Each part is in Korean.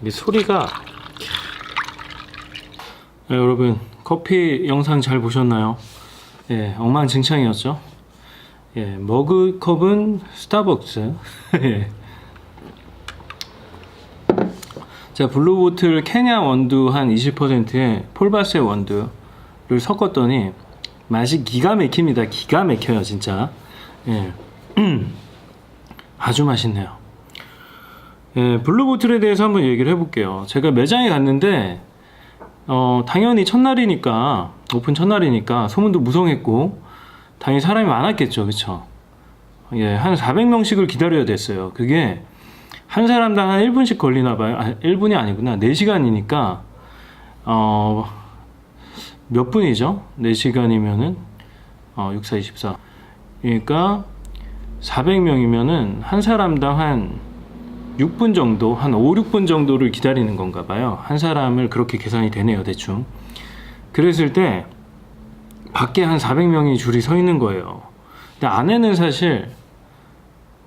이게 소리가 여러분 커피 영상 잘 보셨나요? 예, 엉망진창이었죠. 예, 머그컵은 스타벅스. 예. 자, 블루보틀 케냐 원두 한 20%에 폴바세 원두를 섞었더니 맛이 기가 막힙니다. 기가 막혀요 진짜. 예. 아주 맛있네요. 예, 블루보틀에 대해서 한번 얘기를 해볼게요. 제가 매장에 갔는데 당연히 첫날이니까, 오픈 첫날이니까 소문도 무성했고 당연히 사람이 많았겠죠. 그쵸? 예, 한 400명씩을 기다려야 됐어요. 그게 한 사람당 한 1분씩 걸리나 봐요. 1분이 아니구나. 4시간이니까 몇 분이죠? 4시간이면은 6, 4, 24. 그러니까 400명이면은 한 사람당 한 6분 정도, 한 5, 6분 정도를 기다리는 건가 봐요. 한 사람을 그렇게 계산이 되네요, 대충. 그랬을 때 밖에 한 400명이 줄이 서 있는 거예요. 근데 안에는 사실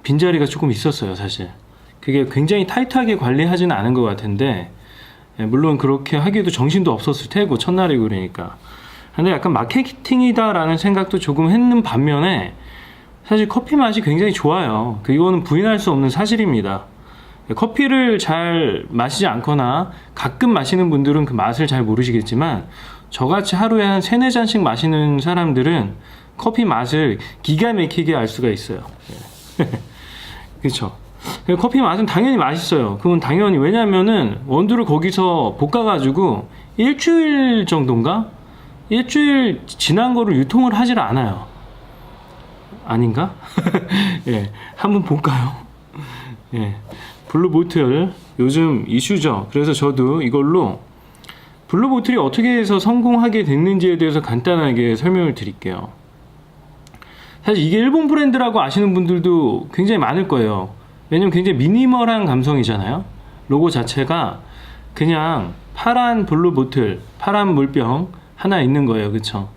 빈자리가 조금 있었어요, 사실. 그게 굉장히 타이트하게 관리하지는 않은 것 같은데, 물론 그렇게 하기에도 정신도 없었을 테고, 첫날이고 그러니까. 근데 약간 마케팅이다라는 생각도 조금 했는 반면에, 사실 커피 맛이 굉장히 좋아요. 이거는 부인할 수 없는 사실입니다. 커피를 잘 마시지 않거나 가끔 마시는 분들은 그 맛을 잘 모르시겠지만, 저같이 하루에 한 3, 4잔씩 마시는 사람들은 커피 맛을 기가 막히게 알 수가 있어요. 그렇죠. 커피 맛은 당연히 맛있어요. 그건 당연히. 왜냐면은 원두를 거기서 볶아가지고 일주일 정도인가? 일주일 지난 거를 유통을 하질 않아요. 아닌가? 예, 한번 볼까요? 예, 블루보틀 요즘 이슈죠. 그래서 저도 이걸로 블루보틀이 어떻게 해서 성공하게 됐는지에 대해서 간단하게 설명을 드릴게요. 사실 이게 일본 브랜드라고 아시는 분들도 굉장히 많을 거예요. 왜냐면 굉장히 미니멀한 감성이잖아요. 로고 자체가 그냥 파란 블루보틀, 파란 물병 하나 있는 거예요. 그쵸?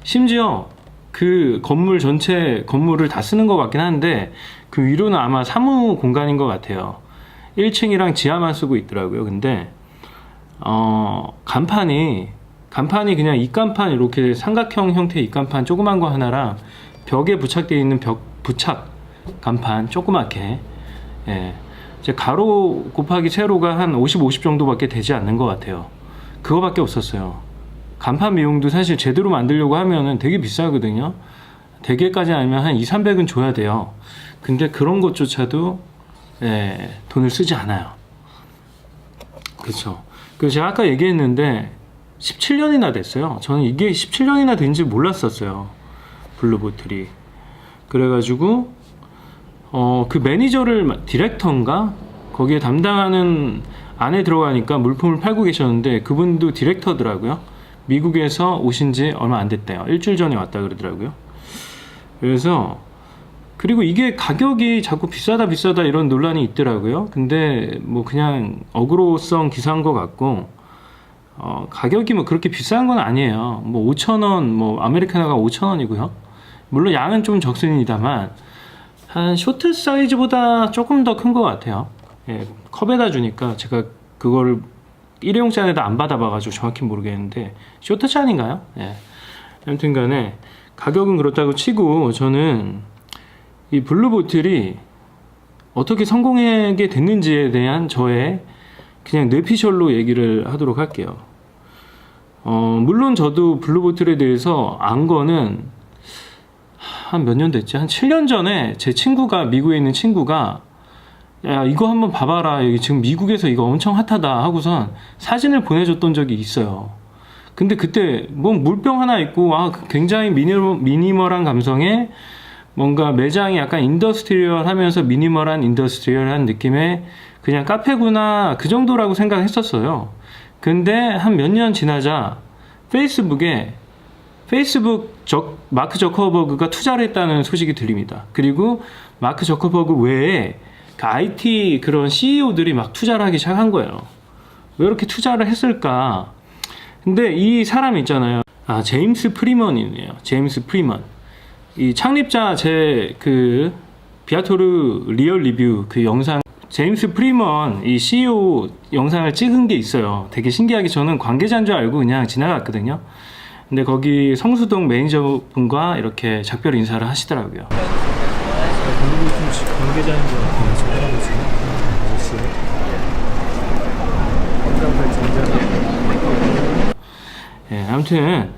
심지어 그 건물 전체 건물을 다 쓰는 것 같긴 한데 그 위로는 아마 사무 공간인 것 같아요. 1층이랑 지하만 쓰고 있더라고요. 근데 간판이 그냥 입간판, 이렇게 삼각형 형태의 입간판 조그만 거 하나랑 벽에 부착되어 있는 벽 부착 간판 조그맣게, 예, 이제 가로 곱하기 세로가 한 50, 50 정도밖에 되지 않는 것 같아요. 그거밖에 없었어요. 간판 비용도 사실 제대로 만들려고 하면은 되게 비싸거든요. 대개까지 아니면 한 2, 300은 줘야 돼요. 근데 그런 것조차도, 예, 돈을 쓰지 않아요. 그렇죠. 그래서 제가 아까 얘기했는데 17년이나 됐어요. 저는 이게 17년이나 된지 몰랐었어요. 블루보틀이. 그래가지고 그 매니저를, 디렉터인가? 거기에 담당하는 안에 들어가니까 물품을 팔고 계셨는데 그분도 디렉터더라고요. 미국에서 오신 지 얼마 안 됐대요. 일주일 전에 왔다 그러더라고요. 그래서, 그리고 이게 가격이 자꾸 비싸다 이런 논란이 있더라고요. 근데 뭐 그냥 어그로성 기사인 것 같고, 가격이 뭐 그렇게 비싼 건 아니에요. 뭐 5,000원, 뭐 아메리카노가 5,000원이고요. 물론 양은 좀 적습니다만 한 쇼트 사이즈보다 조금 더 큰 것 같아요. 예, 컵에다 주니까 제가 그거를 일회용 잔에다 안 받아봐가지고 정확히 모르겠는데 쇼트 잔인가요? 예. 아무튼 간에 가격은 그렇다고 치고 저는 이 블루보틀이 어떻게 성공하게 됐는지에 대한 저의 그냥 뇌피셜로 얘기를 하도록 할게요. 물론 저도 블루보틀에 대해서 안 거는 한 몇 년 됐지? 한 7년 전에 제 친구가, 미국에 있는 친구가, 야, 이거 한번 봐봐라. 여기 지금 미국에서 이거 엄청 핫하다 하고선 사진을 보내줬던 적이 있어요. 근데 그때 뭐 물병 하나 있고, 굉장히 미니멀한 감성에 뭔가 매장이 약간 인더스트리얼 하면서 미니멀한 인더스트리얼한 느낌의 그냥 카페구나, 그 정도라고 생각했었어요. 근데 한 몇 년 지나자 마크 저커버그가 투자를 했다는 소식이 들립니다. 그리고 마크 저커버그 외에 그 IT 그런 CEO들이 막 투자를 하기 시작한 거예요. 왜 이렇게 투자를 했을까? 근데 이 사람 있잖아요. 제임스 프리먼이네요. 제임스 프리먼. 이 창립자, 제 그 비아토르 리얼 리뷰 그 영상 제임스 프리먼 이 CEO 영상을 찍은 게 있어요. 되게 신기하게 저는 관계자인 줄 알고 그냥 지나갔거든요. 근데 거기 성수동 매니저분과 이렇게 작별 인사를 하시더라고요. 블루보틀 관계자인 줄 알고 전화하고 아저씨 예, 아무튼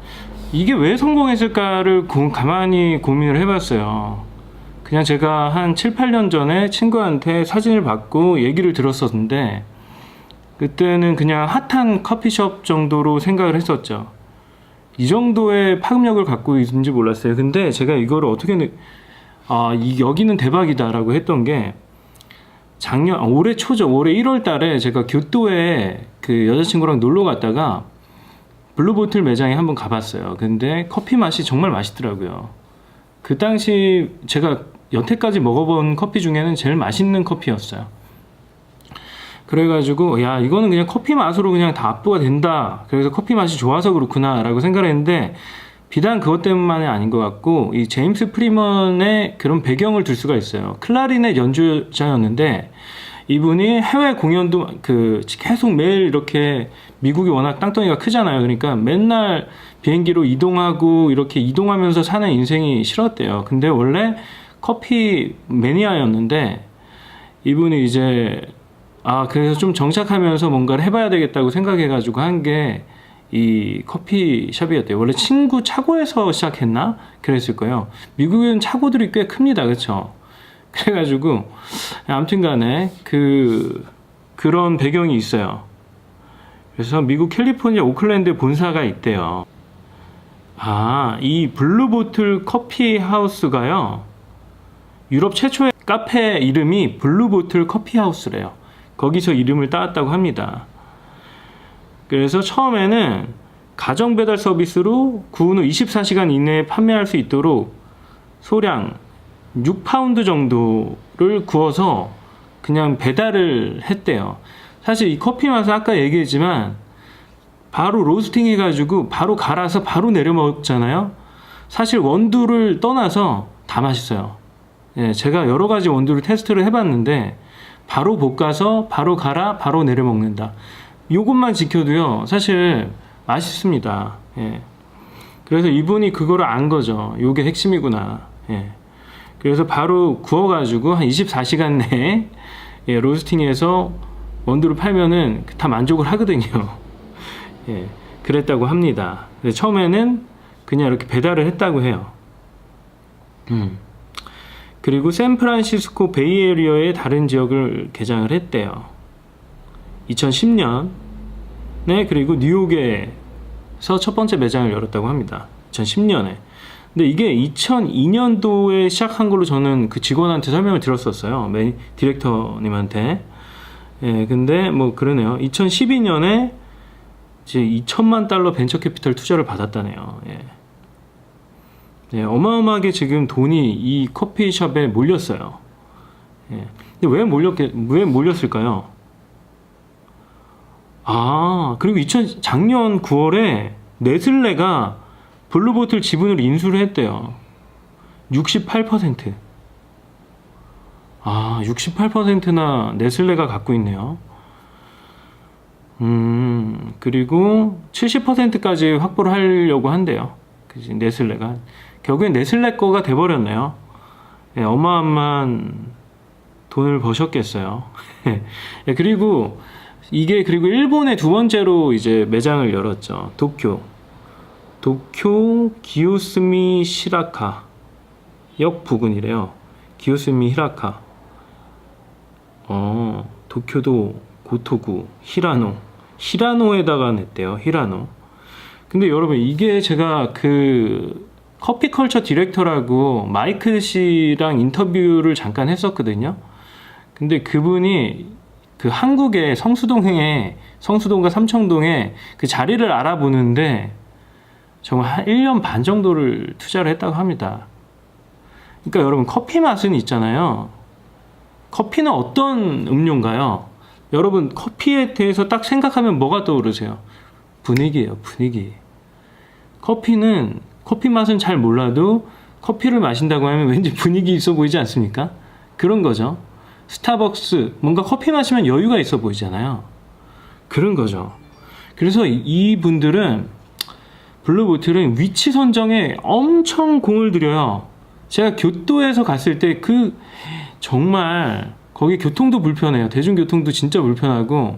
이게 왜 성공했을까를 가만히 고민을 해봤어요. 그냥 제가 한 7, 8년 전에 친구한테 사진을 받고 얘기를 들었었는데 그때는 그냥 핫한 커피숍 정도로 생각을 했었죠. 이 정도의 파급력을 갖고 있는지 몰랐어요. 근데 제가 이거를 어떻게 여기는 대박이다라고 했던 게 올해 초죠. 올해 1월 달에 제가 교토에 그 여자친구랑 놀러 갔다가 블루보틀 매장에 한번 가봤어요. 근데 커피 맛이 정말 맛있더라고요. 그 당시 제가 여태까지 먹어본 커피 중에는 제일 맛있는 커피였어요. 그래가지고 야 이거는 그냥 커피 맛으로 그냥 다 압도가 된다. 그래서 커피 맛이 좋아서 그렇구나 라고 생각을 했는데 비단 그것 때문만이 아닌 것 같고 이 제임스 프리먼의 그런 배경을 둘 수가 있어요. 클라리넷 연주자였는데 이분이 해외 공연도 계속 매일 이렇게 미국이 워낙 땅덩이가 크잖아요. 그러니까 맨날 비행기로 이동하고 이렇게 이동하면서 사는 인생이 싫었대요. 근데 원래 커피 매니아였는데 이분이 이제 그래서 좀 정착하면서 뭔가를 해봐야 되겠다고 생각해가지고 한 게 이 커피숍이었대요. 원래 친구 차고에서 시작했나? 그랬을 거예요. 미국은 차고들이 꽤 큽니다. 그렇죠? 그래가지고 아무튼 간에 그런 배경이 있어요. 그래서 미국 캘리포니아 오클랜드 본사가 있대요. 이 블루보틀 커피 하우스가요. 유럽 최초의 카페 이름이 블루보틀 커피 하우스래요. 거기서 이름을 따왔다고 합니다. 그래서 처음에는 가정 배달 서비스로 구운 후 24시간 이내에 판매할 수 있도록 소량 6파운드 정도를 구워서 그냥 배달을 했대요. 사실 이 커피 맛은 아까 얘기했지만 바로 로스팅 해가지고 바로 갈아서 바로 내려 먹잖아요. 사실 원두를 떠나서 다 맛있어요. 예, 제가 여러 가지 원두를 테스트를 해봤는데 바로 볶아서 바로 갈아 바로 내려 먹는다. 요것만 지켜도요 사실 맛있습니다. 예. 그래서 이분이 그거를 안 거죠. 요게 핵심이구나. 예. 그래서 바로 구워가지고 한 24시간 내에 로스팅해서 원두를 팔면은 다 만족을 하거든요. 예. 그랬다고 합니다. 처음에는 그냥 이렇게 배달을 했다고 해요. 그리고 샌프란시스코 베이에리어의 다른 지역을 개장을 했대요. 2010년에 그리고 뉴욕에서 첫 번째 매장을 열었다고 합니다. 2010년에. 근데 이게 2002년도에 시작한 걸로 저는 그 직원한테 설명을 들었었어요. 디렉터님한테. 예, 근데 뭐 그러네요. 2012년에 이제 $2,000만 벤처 캐피털 투자를 받았다네요. 예. 예, 어마어마하게 지금 돈이 이 커피숍에 몰렸어요. 예. 근데 왜 몰렸을까요? 그리고 작년 9월에 네슬레가 블루보틀 지분을 인수를 했대요. 68%. 68%나 네슬레가 갖고 있네요. 그리고 70%까지 확보를 하려고 한대요. 그치, 네슬레가. 결국엔 네슬레 거가 돼버렸네요. 예, 어마어마한 돈을 버셨겠어요. 예, 그리고 일본에 두 번째로 이제 매장을 열었죠. 도쿄 기요스미 시라카 역 부근이래요. 기요스미 히라카. 도쿄도 고토구 히라노에다가 냈대요. 히라노. 근데 여러분 이게 제가 그 커피컬처 디렉터라고 마이클 씨랑 인터뷰를 잠깐 했었거든요. 근데 그분이 그 한국의 성수동과 삼청동에 그 자리를 알아보는데 정말 한 1년 반 정도를 투자를 했다고 합니다. 그러니까 여러분 커피 맛은 있잖아요. 커피는 어떤 음료인가요? 여러분 커피에 대해서 딱 생각하면 뭐가 떠오르세요? 분위기예요, 분위기. 커피 맛은 잘 몰라도 커피를 마신다고 하면 왠지 분위기 있어 보이지 않습니까? 그런 거죠. 스타벅스, 뭔가 커피 마시면 여유가 있어 보이잖아요. 그런 거죠. 그래서 이분들은, 블루보틀은 위치 선정에 엄청 공을 들여요. 제가 교토에서 갔을 때 정말 거기 교통도 불편해요. 대중교통도 진짜 불편하고.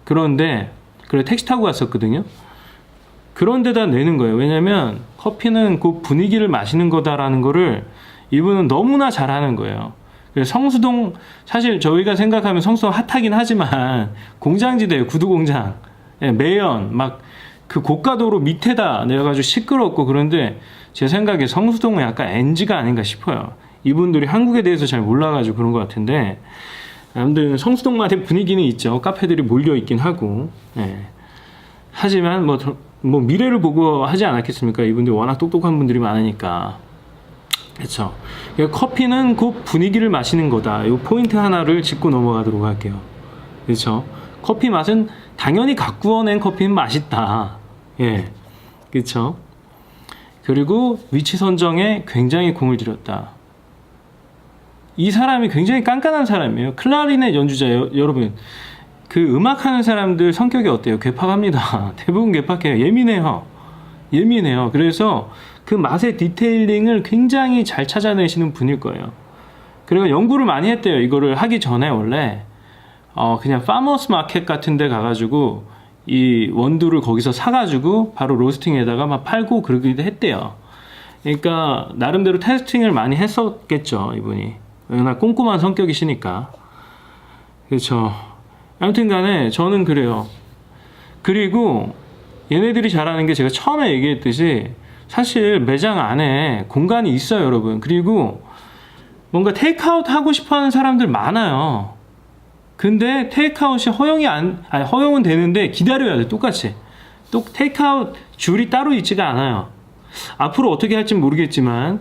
그런데 그래 택시 타고 갔었거든요. 그런 데다 내는 거예요. 왜냐면 커피는 그 분위기를 마시는 거다라는 거를 이분은 너무나 잘하는 거예요. 그래서 성수동, 사실 저희가 생각하면 성수동 핫하긴 하지만 공장지대예요. 구두공장, 매연 막 그 고가도로 밑에다 내려가지고 시끄럽고. 그런데 제 생각에 성수동은 약간 NG가 아닌가 싶어요. 이분들이 한국에 대해서 잘 몰라가지고 그런 것 같은데, 아무튼 성수동만의 분위기는 있죠. 카페들이 몰려 있긴 하고. 하지만 뭐 미래를 보고 하지 않았겠습니까? 이분들 워낙 똑똑한 분들이 많으니까. 그렇죠. 커피는 그 분위기를 마시는 거다. 이 포인트 하나를 짚고 넘어가도록 할게요. 그렇죠. 커피 맛은 당연히 가꾸어낸 커피는 맛있다. 예, 그렇죠. 그리고 위치 선정에 굉장히 공을 들였다. 이 사람이 굉장히 깐깐한 사람이에요. 클라리넷 연주자예요. 여러분, 그 음악하는 사람들 성격이 어때요? 괴팍합니다. 대부분 괴팍해요. 예민해요. 그래서 그 맛의 디테일링을 굉장히 잘 찾아내시는 분일 거예요. 그리고 연구를 많이 했대요. 이거를 하기 전에 원래 그냥 파머스 마켓 같은 데 가가지고 이 원두를 거기서 사가지고 바로 로스팅에다가 막 팔고 그러기도 했대요. 그러니까 나름대로 테스팅을 많이 했었겠죠, 이분이. 워낙 꼼꼼한 성격이시니까. 그렇죠. 아무튼 간에 저는 그래요. 그리고 얘네들이 잘하는 게, 제가 처음에 얘기했듯이 사실 매장 안에 공간이 있어요, 여러분. 그리고 뭔가 테이크아웃 하고 싶어 하는 사람들 많아요. 근데 테이크아웃이 허용은 되는데 기다려야 돼, 똑같이. 또 테이크아웃 줄이 따로 있지가 않아요. 앞으로 어떻게 할지 모르겠지만,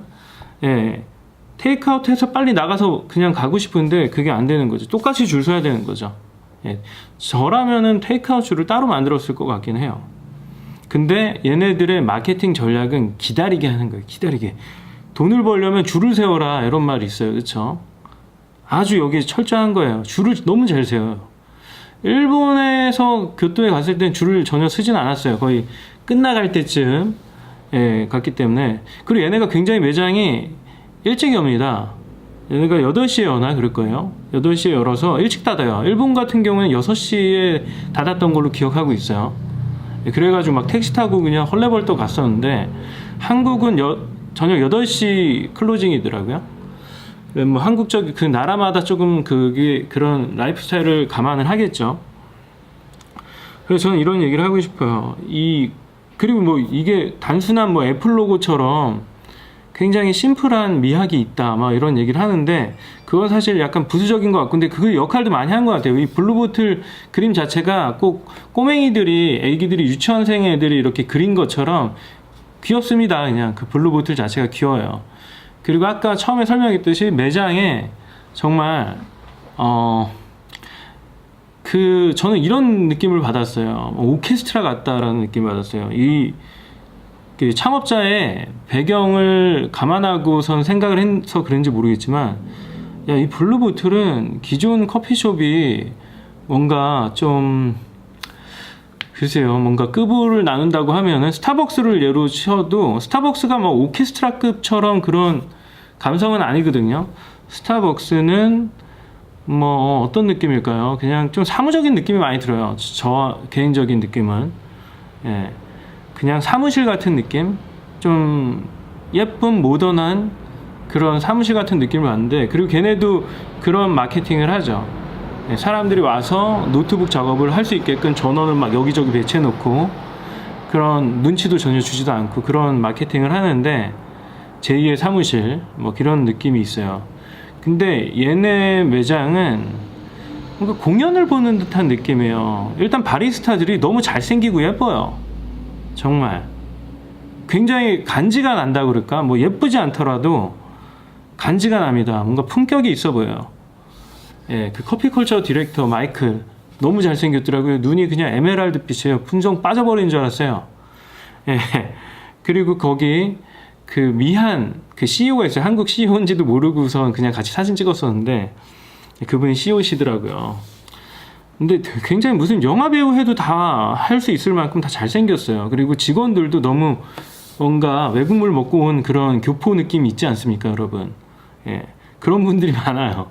테이크아웃 해서 빨리 나가서 그냥 가고 싶은데 그게 안 되는 거죠. 똑같이 줄 서야 되는 거죠. 저라면은 테이크아웃 줄을 따로 만들었을 것 같긴 해요. 근데 얘네들의 마케팅 전략은 기다리게 하는 거예요. 기다리게. 돈을 벌려면 줄을 세워라, 이런 말이 있어요. 그렇죠? 아주 여기 철저한 거예요. 줄을 너무 잘 세워요. 일본에서 교토에 갔을 땐 줄을 전혀 서진 않았어요. 거의 끝나갈 때쯤 갔기 때문에. 그리고 얘네가 굉장히 매장이 일찍 엽니다. 얘네가 8시에 여나 그럴 거예요. 8시에 열어서 일찍 닫아요. 일본 같은 경우는 6시에 닫았던 걸로 기억하고 있어요. 그래가지고 막 택시 타고 그냥 헐레벌떡 갔었는데, 한국은 저녁 8시 클로징이더라고요. 뭐 한국적 그 나라마다 조금 그런 라이프 스타일을 감안을 하겠죠. 그래서 저는 이런 얘기를 하고 싶어요. 그리고 뭐 이게 단순한 뭐 애플 로고처럼 굉장히 심플한 미학이 있다, 막 이런 얘기를 하는데, 그건 사실 약간 부수적인 것 같고, 근데 그 역할도 많이 한 것 같아요. 이 블루보틀 그림 자체가 꼭 애기들이 유치원생 애들이 이렇게 그린 것처럼 귀엽습니다. 그냥 그 블루보틀 자체가 귀여워요. 그리고 아까 처음에 설명했듯이 매장에 정말 저는 이런 느낌을 받았어요. 오케스트라 같다라는 느낌을 받았어요. 그 창업자의 배경을 감안하고선 생각을 해서 그런지 모르겠지만, 이 블루보틀은 기존 커피숍이 뭔가 좀, 글쎄요, 뭔가 급을 나눈다고 하면은 스타벅스를 예로 쳐도, 스타벅스가 뭐 오케스트라급처럼 그런 감성은 아니거든요. 스타벅스는 뭐 어떤 느낌일까요? 그냥 좀 사무적인 느낌이 많이 들어요. 저 개인적인 느낌은. 그냥 사무실 같은 느낌? 좀 예쁜 모던한 그런 사무실 같은 느낌을 받는데, 그리고 걔네도 그런 마케팅을 하죠. 사람들이 와서 노트북 작업을 할 수 있게끔 전원을 막 여기저기 배치해 놓고, 그런 눈치도 전혀 주지도 않고 그런 마케팅을 하는데, 제2의 사무실 뭐 그런 느낌이 있어요. 근데 얘네 매장은 뭔가 공연을 보는 듯한 느낌이에요. 일단 바리스타들이 너무 잘생기고 예뻐요. 정말 굉장히 간지가 난다고 그럴까? 뭐 예쁘지 않더라도 간지가 납니다. 뭔가 품격이 있어 보여요. 그 커피컬처 디렉터 마이클 너무 잘생겼더라고요. 눈이 그냥 에메랄드 빛이에요. 풍정 빠져버리는 줄 알았어요. 그리고 거기 그 미한 그 CEO가 있어요. 한국 CEO인지도 모르고선 그냥 같이 사진 찍었었는데, 그분이 CEO시더라고요. 근데 굉장히 무슨 영화 배우 해도 다 할 수 있을 만큼 다 잘생겼어요. 그리고 직원들도 너무 뭔가 외국물 먹고 온 그런 교포 느낌이 있지 않습니까, 여러분? 예, 그런 분들이 많아요.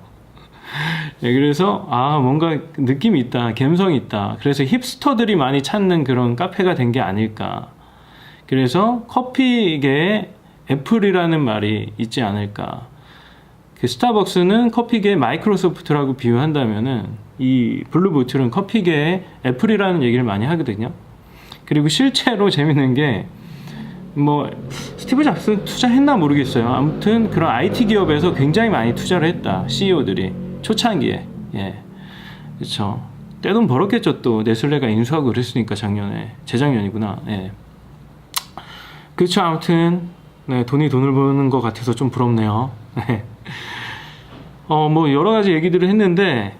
예, 그래서 뭔가 느낌이 있다, 감성이 있다. 그래서 힙스터들이 많이 찾는 그런 카페가 된 게 아닐까. 그래서 커피계에 애플이라는 말이 있지 않을까. 그 스타벅스는 커피계의 마이크로소프트라고 비유한다면은 이 블루보틀은 커피계의 애플이라는 얘기를 많이 하거든요. 그리고 실제로 재밌는 게 뭐 스티브 잡스는 투자했나 모르겠어요. 아무튼 그런 IT 기업에서 굉장히 많이 투자를 했다. CEO들이 초창기에. 예, 그렇죠. 떼돈 벌었겠죠. 또 네슬레가 인수하고 그랬으니까 작년에, 재작년이구나. 예. 그렇죠. 아무튼 네, 돈을 버는 것 같아서 좀 부럽네요. 뭐 여러 가지 얘기들을 했는데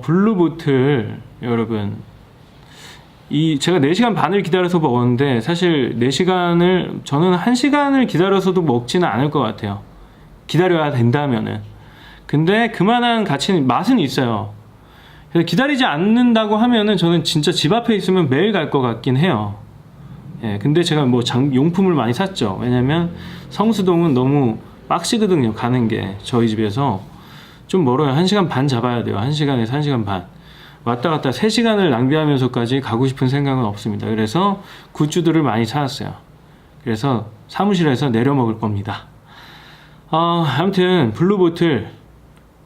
블루보틀 여러분, 제가 4시간 반을 기다려서 먹었는데 사실 4시간을 저는 1시간을 기다려서도 먹지는 않을 것 같아요. 기다려야 된다면은. 근데 그만한 가치는 맛은 있어요. 그래서 기다리지 않는다고 하면은 저는 진짜 집 앞에 있으면 매일 갈 것 같긴 해요. 예, 근데 제가 뭐 용품을 많이 샀죠. 왜냐면 성수동은 너무 빡시거든요. 가는 게 저희 집에서 좀 멀어요. 1시간 반 잡아야 돼요. 1시간에서 1시간 반. 왔다 갔다 3시간을 낭비하면서까지 가고 싶은 생각은 없습니다. 그래서 굿즈들을 많이 사왔어요. 그래서 사무실에서 내려 먹을 겁니다. 아무튼 블루보틀,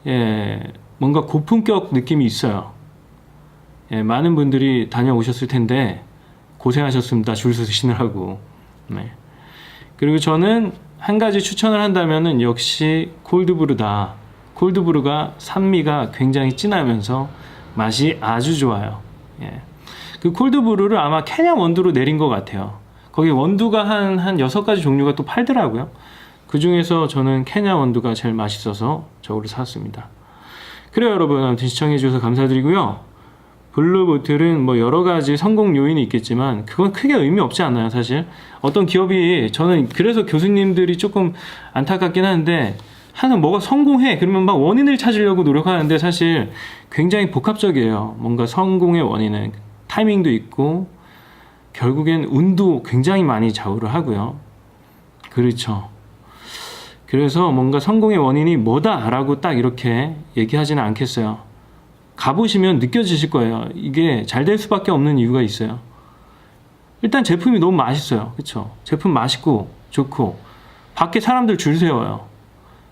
예, 뭔가 고품격 느낌이 있어요. 예, 많은 분들이 다녀오셨을 텐데 고생하셨습니다. 줄 서시느라고. 네. 그리고 저는 한 가지 추천을 한다면은 역시 콜드브루다. 콜드브루가 산미가 굉장히 진하면서 맛이 아주 좋아요. 예. 그 콜드브루를 아마 케냐 원두로 내린 것 같아요. 거기 원두가 한 6가지 종류가 또 팔더라고요. 그 중에서 저는 케냐 원두가 제일 맛있어서 저거를 샀습니다. 그래요, 여러분. 아무튼 시청해주셔서 감사드리고요. 블루보틀은 뭐 여러 가지 성공 요인이 있겠지만 그건 크게 의미 없지 않나요, 사실? 어떤 기업이, 저는 그래서 교수님들이 조금 안타깝긴 한데, 하나 뭐가 성공해 그러면 막 원인을 찾으려고 노력하는데 사실 굉장히 복합적이에요. 뭔가 성공의 원인은 타이밍도 있고 결국엔 운도 굉장히 많이 좌우를 하고요. 그렇죠. 그래서 뭔가 성공의 원인이 뭐다라고 딱 이렇게 얘기하지는 않겠어요. 가보시면 느껴지실 거예요. 이게 잘 될 수밖에 없는 이유가 있어요. 일단 제품이 너무 맛있어요. 그렇죠? 제품 맛있고 좋고 밖에 사람들 줄 세워요.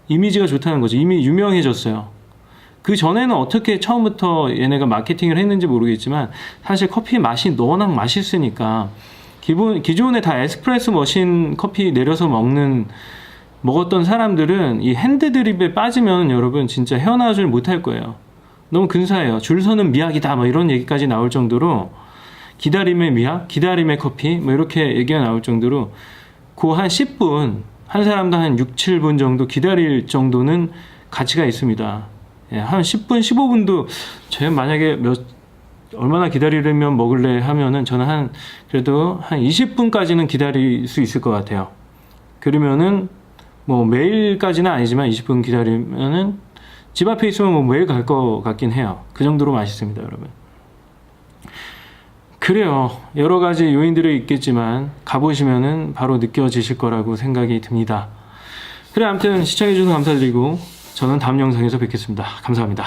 이미지가 좋다는 거죠. 이미 유명해졌어요. 그 전에는 어떻게 처음부터 얘네가 마케팅을 했는지 모르겠지만 사실 커피 맛이 워낙 맛있으니까 기존에 다 에스프레소 머신 커피 내려서 먹었던 사람들은 이 핸드드립에 빠지면 여러분 진짜 헤어나오질 못할 거예요. 너무 근사해요. 줄 서는 미학이다 뭐 이런 얘기까지 나올 정도로, 기다림의 미학, 기다림의 커피 뭐 이렇게 얘기가 나올 정도로 그 한 10분, 한 사람도 한 6, 7분 정도 기다릴 정도는 가치가 있습니다. 예, 한 10분, 15분도 제가 만약에 얼마나 기다리려면 먹을래 하면은 저는 그래도 한 20분까지는 기다릴 수 있을 것 같아요. 그러면은 뭐 매일까지는 아니지만 20분 기다리면은 집 앞에 있으면 뭐 매일 갈 것 같긴 해요. 그 정도로 맛있습니다, 여러분. 그래요. 여러 가지 요인들이 있겠지만 가보시면은 바로 느껴지실 거라고 생각이 듭니다. 그래, 아무튼 시청해주셔서 감사드리고 저는 다음 영상에서 뵙겠습니다. 감사합니다.